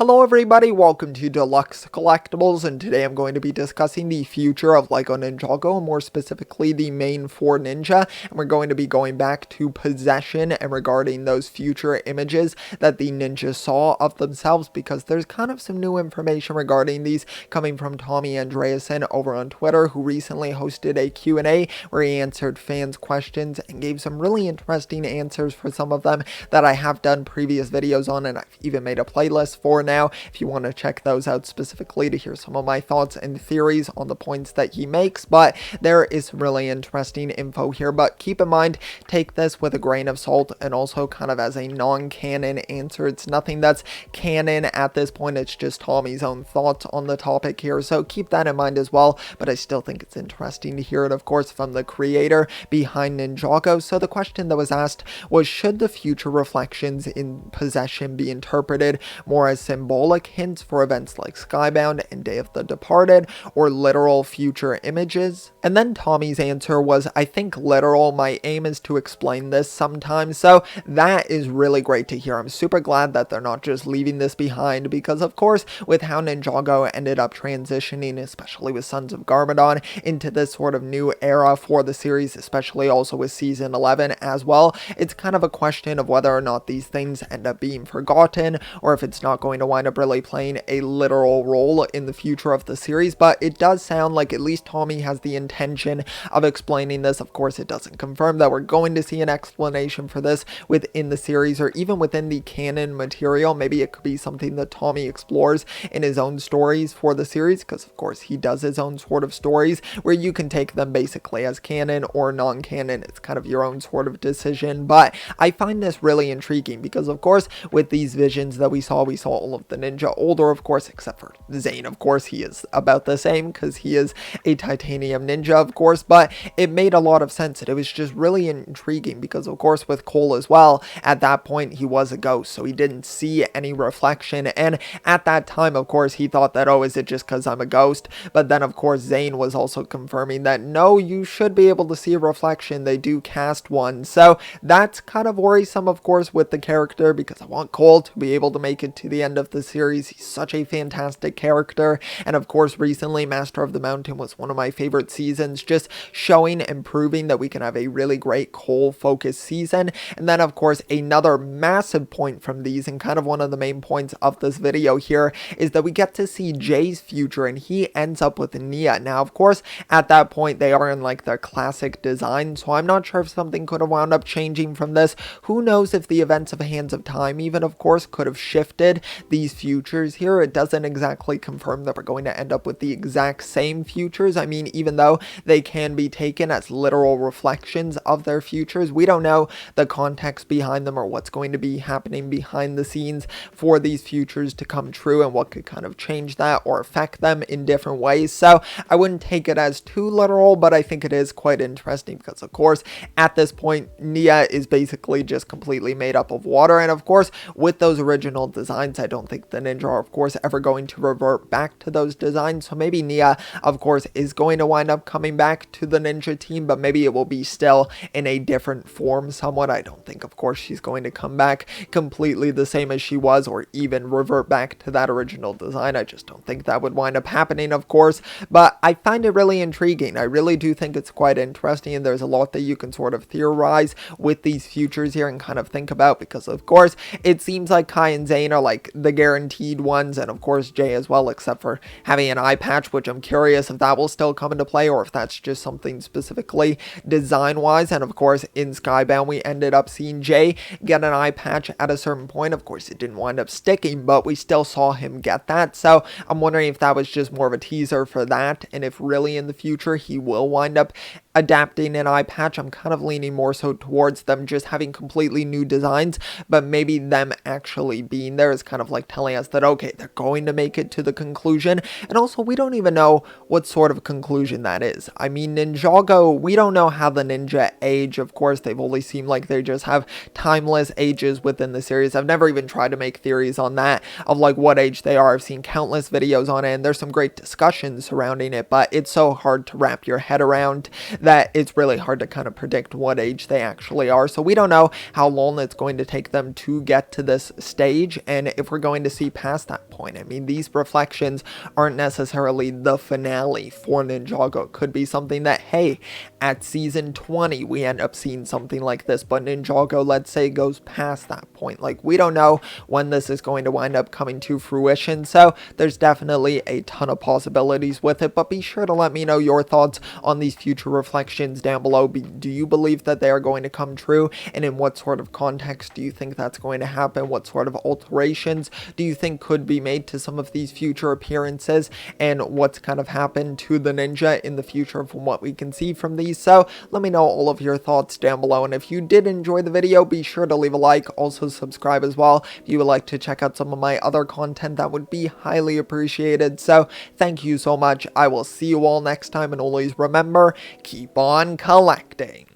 Hello everybody, welcome to Deluxe Collectibles, and today I'm going to be discussing the future of LEGO Ninjago, more specifically the main 4 ninja, and we're going to be going back to possession and regarding those future images that the ninjas saw of themselves, because there's kind of some new information regarding these coming from Tommy Andreason over on Twitter, who recently hosted a Q&A where he answered fans' questions and gave some really interesting answers for some of them that I have done previous videos on, and I've even made a playlist for now if you want to check those out specifically to hear some of my thoughts and theories on the points that he makes. But there is some really interesting info here, but keep in mind, take this with a grain of salt and also kind of as a non-canon answer. It's nothing that's canon at this point, it's just Tommy's own thoughts on the topic here, so keep that in mind as well. But I still think it's interesting to hear it, of course, from the creator behind Ninjago. So the question that was asked was, should the future reflections in possession be interpreted more as symbolic hints for events like Skybound and Day of the Departed, or literal future images? And then Tommy's answer was, I think literal. My aim is to explain this sometimes. So that is really great to hear. I'm super glad that they're not just leaving this behind, because of course with how Ninjago ended up transitioning, especially with Sons of Garmadon, into this sort of new era for the series, especially also with season 11 as well, it's kind of a question of whether or not these things end up being forgotten, or if it's not going to wind up really playing a literal role in the future of the series. But it does sound like at least Tommy has the intention of explaining this. Of course, it doesn't confirm that we're going to see an explanation for this within the series or even within the canon material. Maybe it could be something that Tommy explores in his own stories for the series, because of course he does his own sort of stories where you can take them basically as canon or non-canon. It's kind of your own sort of decision. But I find this really intriguing because of course with these visions that we saw all of the ninja older, of course, except for Zane. Of course, he is about the same because he is a titanium ninja, of course, but it made a lot of sense, and it was just really intriguing because of course with Cole as well, at that point he was a ghost, so he didn't see any reflection, and at that time of course he thought that, oh, is it just because I'm a ghost? But then of course Zane was also confirming that no, you should be able to see a reflection, they do cast one. So that's kind of worrisome, of course, with the character, because I want Cole to be able to make it to the end of the series. He's such a fantastic character, and of course recently Master of the Mountain was one of my favorite seasons, just showing and proving that we can have a really great Cole focused season. And then of course another massive point from these, and kind of one of the main points of this video here, is that we get to see Jay's future, and he ends up with Nia. Now of course at that point they are in like their classic design, so I'm not sure if something could have wound up changing from this. Who knows if the events of Hands of Time even of course could have shifted these futures here. It doesn't exactly confirm that we're going to end up with the exact same futures. I mean, even though they can be taken as literal reflections of their futures, we don't know the context behind them or what's going to be happening behind the scenes for these futures to come true, and what could kind of change that or affect them in different ways. So I wouldn't take it as too literal, but I think it is quite interesting because of course at this point Nia is basically just completely made up of water, and of course with those original designs I don't think the ninja are of course ever going to revert back to those designs. So maybe Nia of course is going to wind up coming back to the ninja team, but maybe it will be still in a different form somewhat. I don't think of course she's going to come back completely the same as she was, or even revert back to that original design. I just don't think that would wind up happening, of course, but I find it really intriguing. I really do think it's quite interesting, and there's a lot that you can sort of theorize with these futures here and kind of think about, because of course it seems like Kai and Zane are like the guaranteed ones, and of course Jay as well, except for having an eye patch, which I'm curious if that will still come into play or if that's just something specifically design wise. And of course in Skybound we ended up seeing Jay get an eye patch at a certain point. Of course it didn't wind up sticking, but we still saw him get that, so I'm wondering if that was just more of a teaser for that, and if really in the future he will wind up adapting an eye patch. I'm kind of leaning more so towards them just having completely new designs, but maybe them actually being there is kind of like telling us that okay, they're going to make it to the conclusion. And also we don't even know what sort of conclusion that is. I mean, Ninjago, we don't know how the ninja age. Of course they've only seemed like they just have timeless ages within the series. I've never even tried to make theories on that of like what age they are. I've seen countless videos on it and there's some great discussions surrounding it, but it's so hard to wrap your head around that it's really hard to kind of predict what age they actually are. So we don't know how long it's going to take them to get to this stage, and if we're going to see past that point. I mean, these reflections aren't necessarily the finale for Ninjago. It could be something that, hey, at season 20, we end up seeing something like this, but Ninjago, let's say, goes past that point. Like, we don't know when this is going to wind up coming to fruition, so there's definitely a ton of possibilities with it, but be sure to let me know your thoughts on these future reflections down below. Do you believe that they are going to come true, and in what sort of context do you think that's going to happen? What sort of alterations do you think could be made to some of these future appearances, and what's kind of happened to the ninja in the future from what we can see from these? So let me know all of your thoughts down below, and if you did enjoy the video, be sure to leave a like, also subscribe as well if you would like to check out some of my other content. That would be highly appreciated. So thank you so much. I will see you all next time, and always remember, keep on collecting.